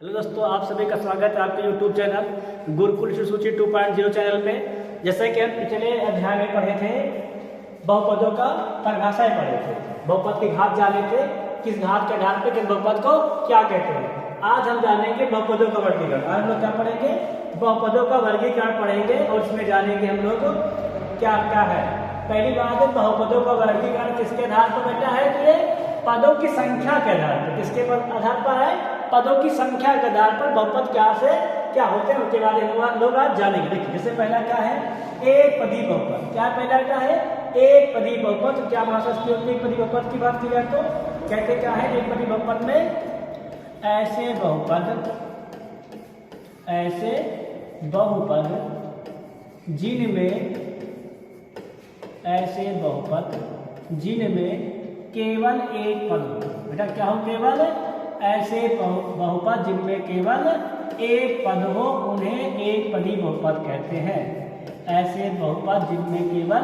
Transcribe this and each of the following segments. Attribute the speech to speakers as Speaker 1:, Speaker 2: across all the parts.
Speaker 1: Hello दोस्तों, आप सभी का स्वागत है आपके YouTube चैनल गुरुकुल शिशुची 2.0 चैनल में। जैसे कि हम पिछले अध्याय में पढ़े थे, बहुपदों का परिभाषाएं पढ़े थे, बहुपद के घात जाने थे, किस घात के आधार पर किस बहुपद को क्या कहते हैं। आज हम जानेंगे बहुपदों का वर्गीकरण। आज हम लोग क्या पढ़ेंगे? बहुपदों का वर्गीकरण पढ़ेंगे और इसमें जानेंगे हम लोग क्या क्या है। पहली बात है, बहुपदों का वर्गीकरण किसके आधार पर बेटा है? कि ये पदों की संख्या के आधार पर। किसके आधार पर है? पदों की संख्या के आधार पर बहुपद क्या से क्या होते हैं उनके बारे में लोग आज जानेंगे। देखिए, जैसे पहला क्या है? एक पदी बहुपद। क्या पहला क्या है? एक पदी बहुपद। क्या भाषा होती है एक पदी बहुपद की बात की जाए तो कहते क्या है? एक पदी बहुपद में ऐसे बहुपद जिनमें केवल एक पद हो। बेटा क्या हो? केवल ऐसे बहुपद जिनमें केवल एक पद हो उन्हें एक पदी बहुपद कहते हैं। ऐसे बहुपद जिनमें केवल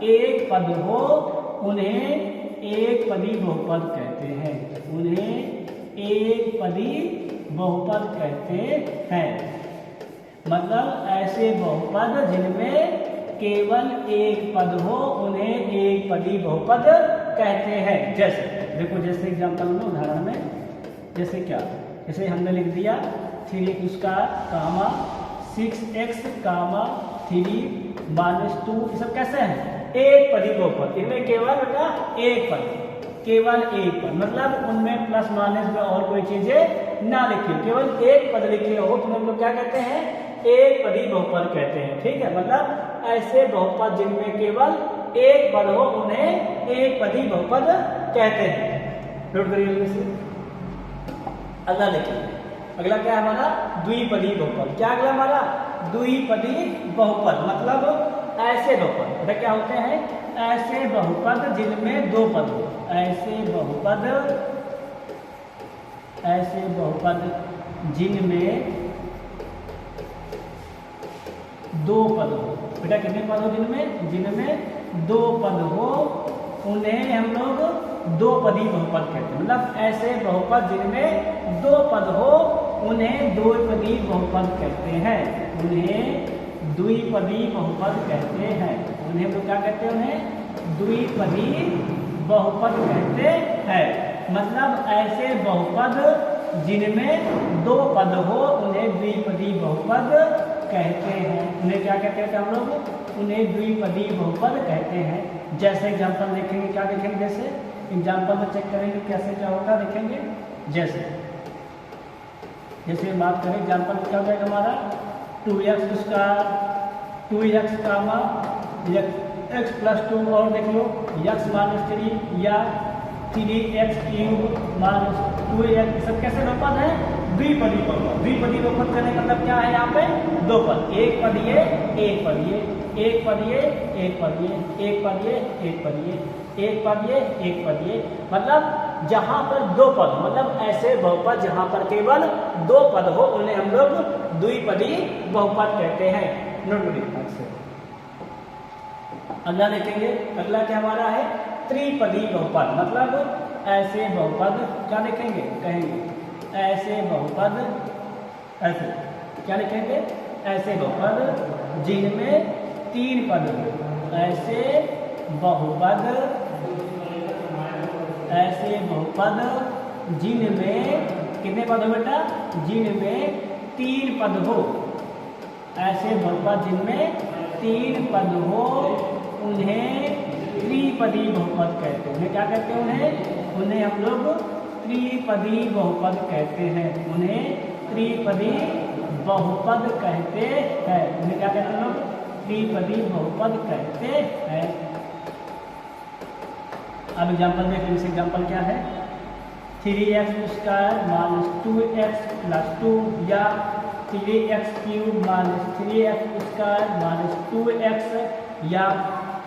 Speaker 1: एक पद हो उन्हें एक पदी बहुपद कहते हैं। उन्हें एक पदी बहुपद कहते हैं। मतलब ऐसे बहुपद जिनमें केवल एक पद हो उन्हें एक पदी बहुपद कहते हैं। जैसे देखो, जैसे एग्जाम्पल में उदाहरण में जैसे क्या, जैसे हमने लिख दिया 3x कामा 6x कामा 3 - 2। ये सब कैसे हैं? एक पदी बहुपद। इनमें केवल बेटा एक पद, केवल एक पद। मतलब उनमें प्लस माइनस में और कोई चीजें ना लिखी, केवल एक पद लिखे हो तो हम लोग क्या कहते हैं? एक पदी बहुपद कहते हैं। ठीक है, मतलब ऐसे बहुपद जिनमें केवल एक पद हो उन्हें एक पदी बहुपद कहते हैं। नोट करिए इसे। अगला देखिए, अगला क्या है हमारा? द्विपदी बहुपद। क्या अगला हमारा? द्विपदी बहुपद। मतलब ऐसे बहुपद बेटा क्या होते हैं? ऐसे बहुपद जिनमें दो पद हो। ऐसे बहुपद जिनमें दो पद हो। बेटा कितने पद हो? जिनमें दो पद हो उन्हें हम लोग दो पदी बहुपद कहते हैं। मतलब ऐसे बहुपद जिनमें दो पद हो उन्हें द्विपदी बहुपद कहते हैं। उन्हें द्विपदी बहुपद कहते हैं। उन्हें लोग क्या कहते हैं? उन्हें द्विपदी बहुपद कहते हैं। मतलब ऐसे बहुपद जिनमें दो पद हो उन्हें द्विपदी बहुपद कहते हैं। उन्हें क्या कहते हैं हम लोग? उन्हें द्विपदी बहुपद कहते हैं। जैसे एग्जाम्पल देखेंगे, क्या देखेंगे? जैसे एग्जाम्पल में चेक करेंगे कैसे क्या होगा, देखेंगे। जैसे बात करें एग्जाम्पल क्या हो जाएगा हमारा? 2x कामा x + 2 और देख लो x - 3 या 3x³ - 2x। सब कैसे बहुपद है? द्विपदी बहुपद। द्विपदी बहुपद करने का मतलब क्या है? यहाँ पे दो पद, एक पद ये, एक पद ये, एक पद ये, एक पद ये, एक पद ये, एक पद ये, एक पद ये, एक पद ये। मतलब जहां पर दो पद, मतलब ऐसे बहुपद जहां पर केवल दो पद हो उन्हें हम लोग द्विपदी बहुपद कहते हैं। नोट करिए। अगला देखेंगे, अगला क्या हमारा है? त्रिपदी बहुपद। मतलब ऐसे बहुपद क्या लिखेंगे? कहेंगे ऐसे बहुपद, ऐसे क्या लिखेंगे? ऐसे बहुपद जिनमें तीन पद हो। ऐसे बहुपद जिनमें कितने पद हो बेटा? जिनमें तीन पद हो। ऐसे बहुपद जिनमें तीन पद हो उन्हें त्रिपदी बहुपद कहते हैं। उन्हें क्या कहते हैं? उन्हें हम लोग त्रिपदी बहुपद कहते हैं। उन्हें त्रिपदी बहुपद कहते हैं। उन्हें क्या कहते हैं लोग? त्रिपदी बहुपद कहते हैं। अब एग्जाम्पल देख लीजिए। एग्जाम्पल क्या है? 3x² - 2x + 2 या 3x³ - 3x² - 2x या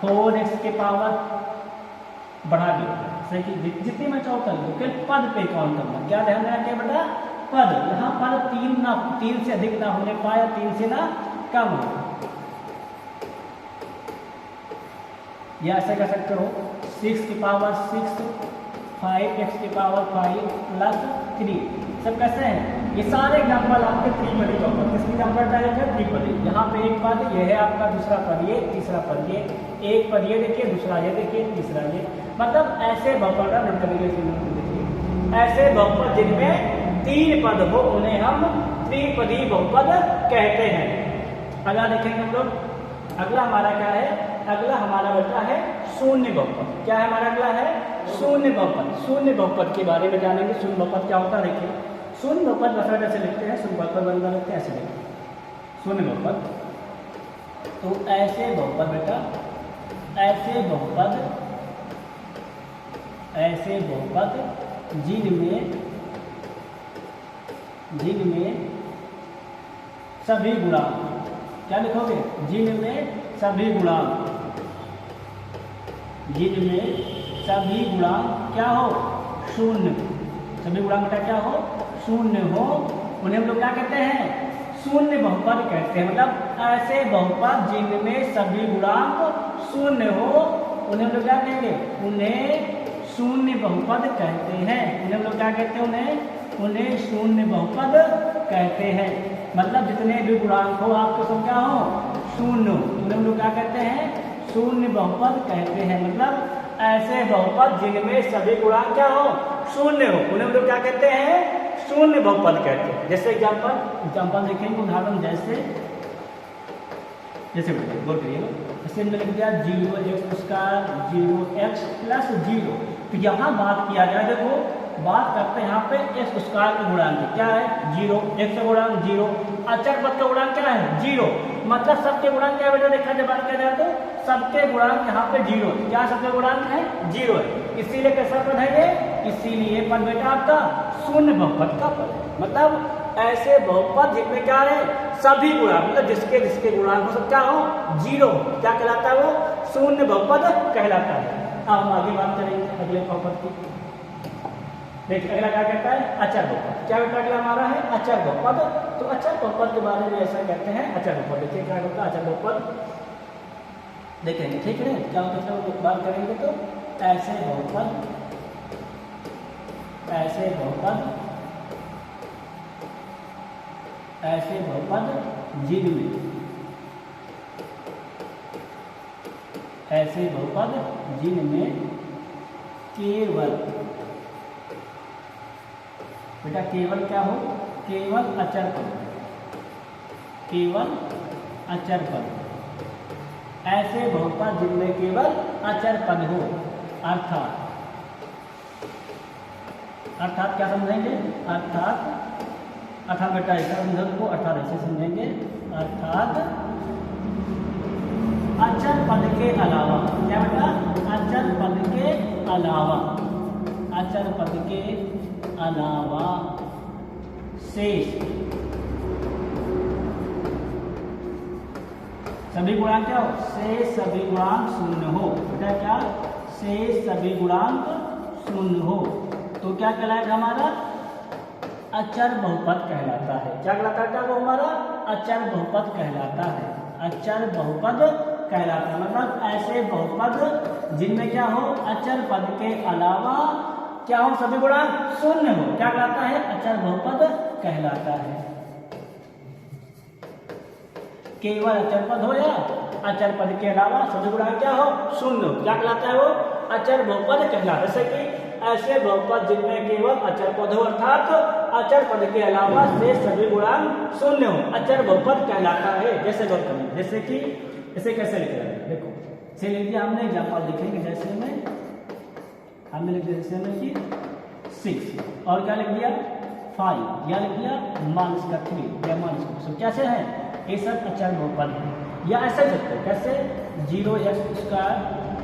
Speaker 1: 4x के पावर बढ़ा दिया। सही कि जितनी मैं चाहूँ कर लो, केवल पद पे काउंट करना। क्या ध्यान रखना बेटा? पद। यहाँ पर तीन से अधिक ना होने पाए, तीन से ना कम हो। या ऐसे कर सकते हो 6 की पावर 6 5x की पावर 5 + 3। सब कैसे हैं? ये सारे एग्जाम्पल आपके त्रिपदी बहुपद, किसकी एग्जाम्पल टाइप है? त्रिपदी। यहाँ पे एक पद ये है आपका, दूसरा पद ये, तीसरा पद ये, एक पद ये देखिए, दूसरा ये देखिए, तीसरा ये, मतलब ऐसे बहुपद का नोट करिए। देखिए ऐसे बहुपद जिनमें 3 पद हो उन्हें हम त्रिपदी बहुपद कहते हैं। अगला देखेंगे हम लोग, अगला हमारा क्या है? अगला हमारा बेटा है शून्य बहुपद। क्या है हमारा? अगला है शून्य बहुपद। शून्य बहुपद के बारे में जानेंगे। शून्य बहुपद क्या होता है? देखिए शून्य बहुपद बस ऐसे लिखते हैं, शून्य बहुपद बनता लिखते हैं ऐसे लिखते हैं शून्य बहुपद। तो ऐसे बहुपद बेटा, ऐसे बहुपद जिनमें सभी गुणांक, क्या लिखोगे? जिनमें सभी गुणांक क्या हो? शून्य। सभी गुणांक क्या हो? शून्य हो, उन्हें हम लोग क्या कहते हैं? शून्य बहुपद कहते हैं। मतलब ऐसे बहुपद जिनमें सभी गुणांक शून्य हो उन्हें हम लोग क्या कहेंगे? उन्हें शून्य बहुपद कहते हैं। उन्हें हम लोग क्या कहते हैं? उन्हें शून्य बहुपद कहते हैं। मतलब जितने भी गुणांक हो आपको सब क्या हो? शून्य। उन्हें हम लोग क्या कहते हैं? शून्य बहुपद कहते हैं। मतलब ऐसे बहुपद जिनमें सभी गुणांक क्या हो? शून्य हो, उन्हें हम लोग क्या कहते हैं? शून्य बहुपद कहते हैं। जैसे एग्जाम्पल देखेंगे, उदाहरण जैसे गौर करिएगा। जैसे हमने लिख दिया 0x स्क्वायर 0x प्लस 0। तो यहाँ बात किया जाए, देखो बात करते हैं यहाँ पे एक्स स्क्वायर का गुणांक क्या है? 0। x का गुणांक 0, अचर पद का गुणांक क्या है? 0। मतलब सबके गुणांक क्या बेटा? देखा जब बात किया जाए तो सबके गुणांक यहाँ पे 0। क्या सबके गुणांक है? 0 है। इसीलिए कैसा पद है ये? इसीलिए पद बेटा आपका शून्य बहुपद का पद है। मतलब ऐसे बहुपद जिनमें क्या है? सभी गुणांक, मतलब जिसके गुणांक हो सब क्या हो? 0। क्या कहलाता है वो? शून्य बहुपद कहलाता है। अब हम आगे बात करेंगे अगले बहुपद की। देखिए अगला क्या कहता है? अचर बहुपद। क्या बेटा अगला हमारा है? अचर बहुपद। तो अचर बहुपद के बारे में ऐसा कहते हैं अचर बहुपद। देखिए क्या होता है अचर बहुपद, देखेंगे ठीक है क्या होता है, बात करेंगे। तो ऐसे बहुपद जिनमें केवल बेटा केवल क्या हो? केवल अचर पद। ऐसे बहुपद जिनमें केवल अचर पद हो, अर्थात क्या समझेंगे? अर्थात बेटा ऐसा समझो को, अर्थात ऐसे समझेंगे। अर्थात अचर पद के अलावा, क्या बेटा? अचर पद के अलावा शेष सभी गुणांक क्या हो? शेष सभी गुणांक शून्य हो। बेटा क्या? शेष सभी गुणांक शून्य हो तो क्या कहलाएगा हमारा? अचर बहुपद कहलाता है। क्या कहलाता है वो हमारा? अचर बहुपद कहलाता है। अचर बहुपद कहलाता है। मतलब ऐसे बहुपद जिनमें क्या हो? अचर पद के अलावा क्या हो? सभी गुणांक शून्य हो। क्या कहलाता है? अचर बहुपद कहलाता है। केवल अचर पद हो या अचर पद के अलावा सभी गुणांक क्या हो? शून्य हो। क्या कहलाता है वो? अचर बहुपद कहलाता है। जैसे कि ऐसे बहुपद जिनमें केवल अचर पद हो, अर्थात अचर पद के अलावा शेष सभी गुणांक शून्य हो, अचर बहुपद कहलाता है। जैसे जैसे कि इसे कैसे लिख रहे हैं? देखो इसे लिख दिया हमने, एग्जाम्पल लिखेंगे। जैसे में हमने लिख दिया जैसे में कि 6 और क्या लिख दिया? 5 या लिख दिया -3 या -2। कैसे है? ये सब अचर बहुपद है। या ऐसे लिखते हैं कैसे? 0x स्क्वायर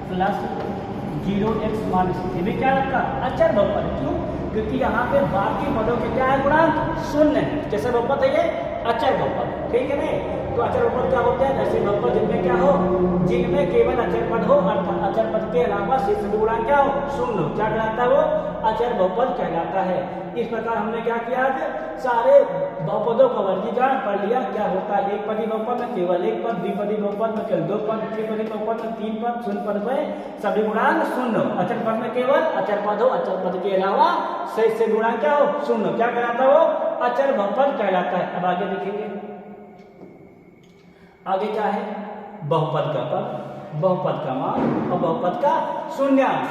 Speaker 1: प्लस 0x -3 भी क्या रखा? अचर बहुपद। क्यों? क्योंकि यहाँ पे बाकी पदों के क्या है? गुणांक शून्य है। कैसे बहुपद है ये? अचर बहुपद। ठीक है नहीं? तो अचर बहुपद क्या होते हैं? ऐसे बहुपद जिनमें क्या हो? जिनमें केवल अचर पद हो, अर्थात अचर पद के अलावा शेष सभी गुणांक क्या हो? शून्य हो। क्या कहलाता है वो? अचर बहुपद कहलाता है। इस प्रकार हमने क्या किया? सारे बहुपदों का वर्गीकरण पढ़ लिया। क्या होता है? एक पदी बहुपद में केवल एक पद, द्विपदी बहुपद में केवल 2 पद, त्रिपदी बहुपद में 3 पद, शून्य पद में सभी गुणांक शून्य हो, अचर पद में केवल अचर पद हो, अचर पद के अलावा शेष से गुणांक क्या हो? शून्य। क्या कहलाता है वो? अचर बहुपद कहलाता है। अब आगे देखेंगे, आगे क्या है, बहुपद का पद, बहुपद का मान और बहुपद का शून्यांश।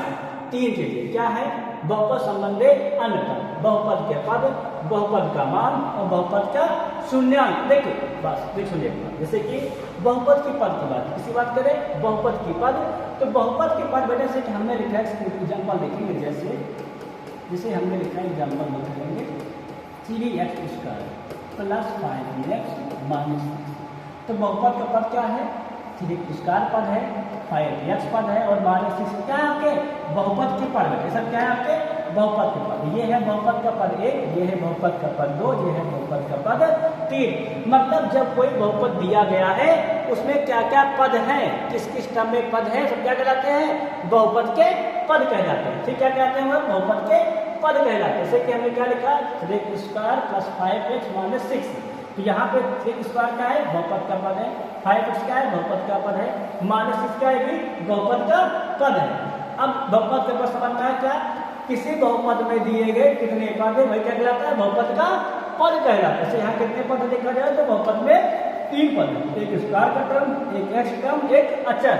Speaker 1: तीन चीजें क्या है, बहुपद संबंधी अन्यथा, बहुपद के पद, बहुपद का मान और बहुपद का शून्यांश। देखिए बस देख सुनिए, जैसे कि बहुपद की पद की बात, किसी बात करें बहुपद की पद, तो बहुपद के पद बेटे से हमने लिखा है, एग्जाम्पल देखेंगे, जैसे हमने लिखा है एग्जाम्पल देखेंगे 3x² + 5x - 6। तो बहुपद का पद क्या है, 3x² पद है, 5x पद है और -6 क्या है आपके बहुपद के पद है। सब क्या है आपके बहुपद के पद, ये है बहुपद का पद 1, ये है बहुपद का पद 2, ये है बहुपद का पद 3। मतलब जब कोई बहुपद दिया गया है उसमें क्या क्या पद हैं, किस किस टर्म में पद है, सब क्या कहलाते हैं बहुपद के पद कहलाते हैं। ठीक, क्या कहते हैं वो बहुपद के पद कहलाते हैं। जैसे कि हमने क्या लिखा 3x² + 5x - 6। तो यहाँ पे 3x² क्या है बहुपद का पद है, 5x क्या है बहुपद का पद है, -6 क्या है भी बहुपद का पद है। अब बहुपद का पद समझना है क्या, किसी बहुपद में दिए गए कितने पद है वही क्या कहलाता है बहुपद का पद कहलाता है। यहाँ कितने पद देखा जाए तो बहुपद में 3 पद है, एक स्क्वायर का टर्म, एक x टर्म, एक अचर।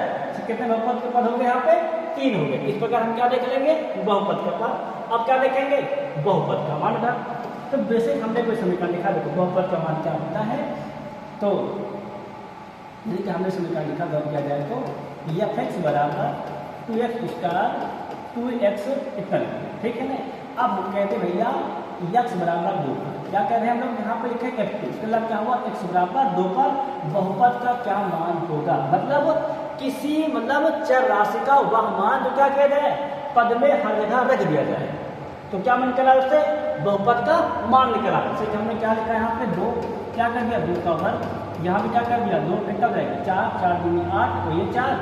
Speaker 1: कितने बहुपद के पद हो गए यहाँ पे 3 हो गए। इस प्रकार हम क्या देख लेंगे बहुपद का पद। अब क्या देखेंगे बहुपद का मान था। तो बेसिक हमने कोई समीकरण लिखा, देखो बहुपद का मान क्या होता है, तो यदि हमने समीकरण लिखा गौर किया जाए तो f(x) = 2x² 2x इतना, ठीक है ना। अब हम कहते हैं भैया x = 2, क्या कह रहे हैं हम लोग यहाँ पे लिखे f2, इसका मतलब क्या हुआ x = 2 पर बहुपद का क्या मान होगा, मतलब किसी चर राशि का वह मान जो क्या कह रहे हैं पद में हर जगह रख दिया जाए, तो क्या मन निकला उससे बहुपद का मान निकला। जैसे हमने क्या लिखा है यहाँ पे 2, क्या कर दिया 2 का वर्ग, यहाँ भी क्या कर दिया 2 पे कब रहेगा 4, 4 दूनी 8, तो ये 4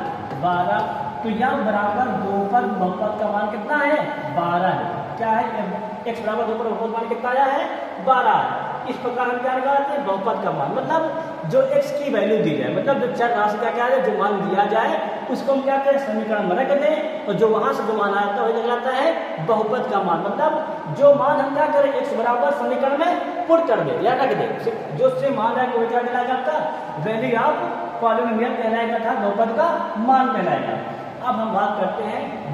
Speaker 1: 12, तो यह बराबर 2 पर बहुपद का मान कितना है 12 है। क्या है x = 2 पर बहुपद मान कितना आया है 12 है। इस प्रकार हम क्या निकालते हैं बहुपद का मान, मतलब जो x की वैल्यू दी जाए, मतलब जो चर राशि का क्या है जो मान दिया जाए उसको हम क्या करें समीकरण में रख दें, और जो वहां से जो मान आता है वही कहलाता है बहुपद का मान। मतलब जो मान हम क्या करें x बराबर समीकरण में पुट कर दे या रख दे, जो उससे मान है वो क्या कहलाएगा आपका वैल्यू ऑफ पॉलिनोमियल कहलाएगा था, बहुपद का मान कहलाएगा। अब हम बात करते हैं